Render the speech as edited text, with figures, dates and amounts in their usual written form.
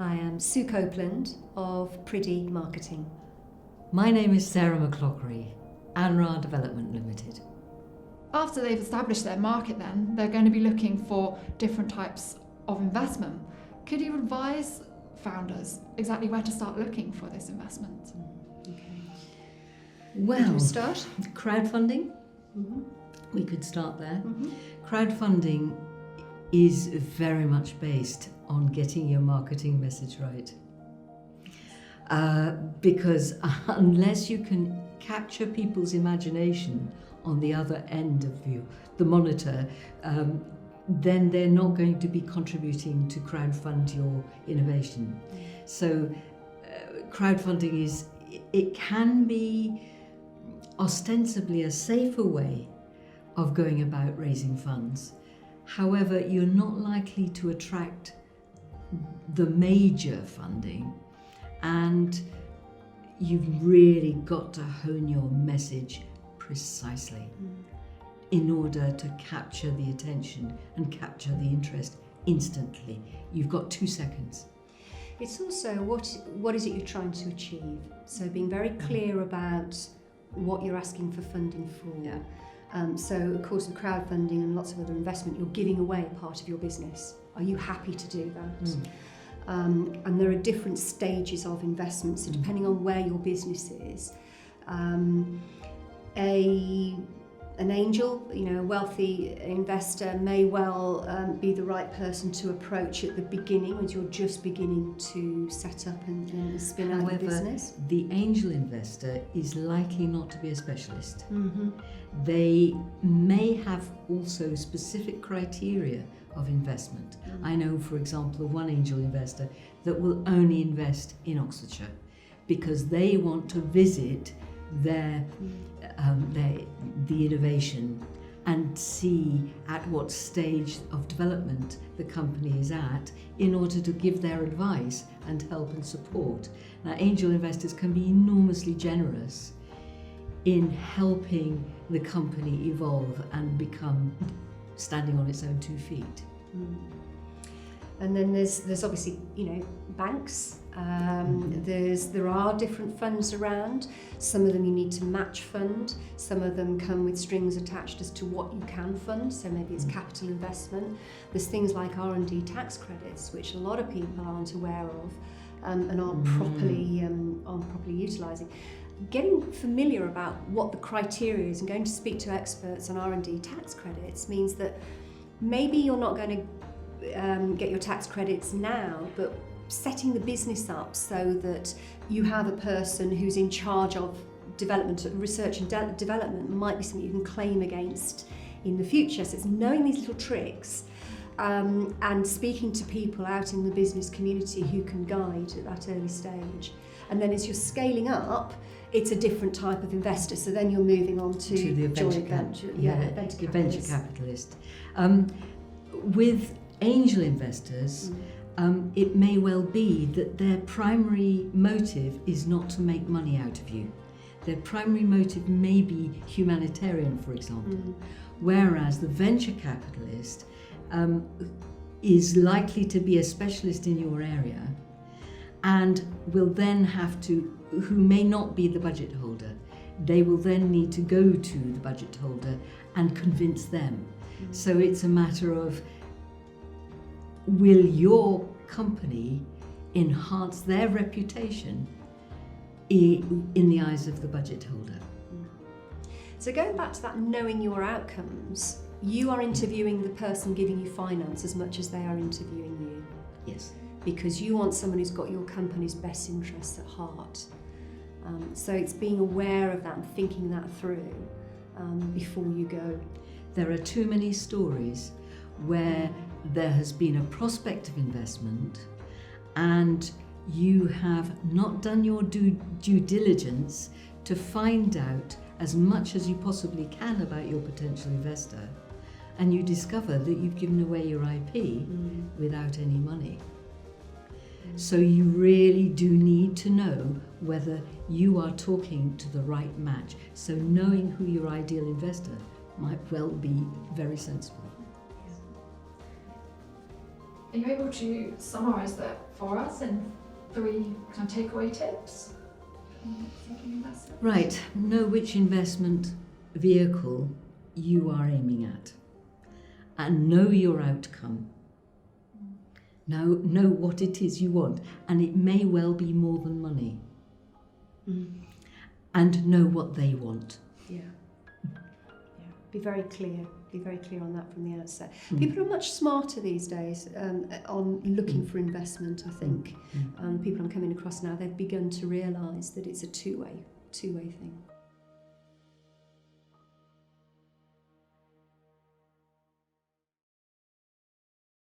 I am Sue Copeland of Priddey Marketing. My name is Sarah McCloughry, Anrah Development Limited. After they've established their market then, they're going to be looking for different types of investment. Could you advise founders exactly where to start looking for this investment? Okay. Well, Where do we start? Crowdfunding, we could start there. Crowdfunding is very much based on getting your marketing message right. Because unless you can capture people's imagination on the other end of the monitor, then they're not going to be contributing to crowdfund your innovation. So crowdfunding it can be ostensibly a safer way of going about raising funds. However, you're not likely to attract the major funding, and you've really got to hone your message precisely in order to capture the attention and capture the interest instantly. You've got 2 seconds. It's also what is it you're trying to achieve? So being very clear about what you're asking for funding for. Yeah. So of course with crowdfunding and lots of other investment, you're giving away a part of your business. Are you happy to do that? And there are different stages of investment, so depending on where your business is, an angel, a wealthy investor may well be the right person to approach at the beginning when you're just beginning to set up and spin out your business. The angel investor is likely not to be a specialist. They may have also specific criteria of investment. I know, for example, of one angel investor that will only invest in Oxfordshire because they want to visit the innovation and see at what stage of development the company is at in order to give their advice and help and support. Now, angel investors can be enormously generous in helping the company evolve and become standing on its own 2 feet. And then there's obviously banks. There are different funds around. Some of them you need to match fund. Some of them come with strings attached as to what you can fund. So maybe it's capital investment. There's things like R&D tax credits, which a lot of people aren't aware of and aren't properly utilising. Getting familiar about what the criteria is and going to speak to experts on R&D tax credits means that maybe you're not going to get your tax credits now, but setting the business up so that you have a person who's in charge of development, research and development might be something you can claim against in the future. So it's knowing these little tricks and speaking to people out in the business community who can guide at that early stage. And then as you're scaling up, it's a different type of investor. So then you're moving on to the venture capitalist. With angel investors, it may well be that their primary motive is not to make money out of you. Their primary motive may be humanitarian, for example, whereas the venture capitalist is likely to be a specialist in your area and will then who may not be the budget holder, they will then need to go to the budget holder and convince them. So it's a matter of, will your company enhance their reputation in the eyes of the budget holder? So going back to that knowing your outcomes, you are interviewing the person giving you finance as much as they are interviewing you. Yes. Because you want someone who's got your company's best interests at heart. So it's being aware of that and thinking that through before you go. There are too many stories where there has been a prospect of investment and you have not done your due diligence to find out as much as you possibly can about your potential investor, and you discover that you've given away your IP without any money. So you really do need to know whether you are talking to the right match. So knowing who your ideal investor might well be very sensible. Are you able to summarise that for us in 3 kind of takeaway tips? Thinking investment? Right, know which investment vehicle you are aiming at and know your outcome. Know what it is you want, and it may well be more than money. And know what they want. Yeah. Be very clear on that from the outset. People are much smarter these days on looking for investment, I think. People I'm coming across now, they've begun to realise that it's a two-way thing.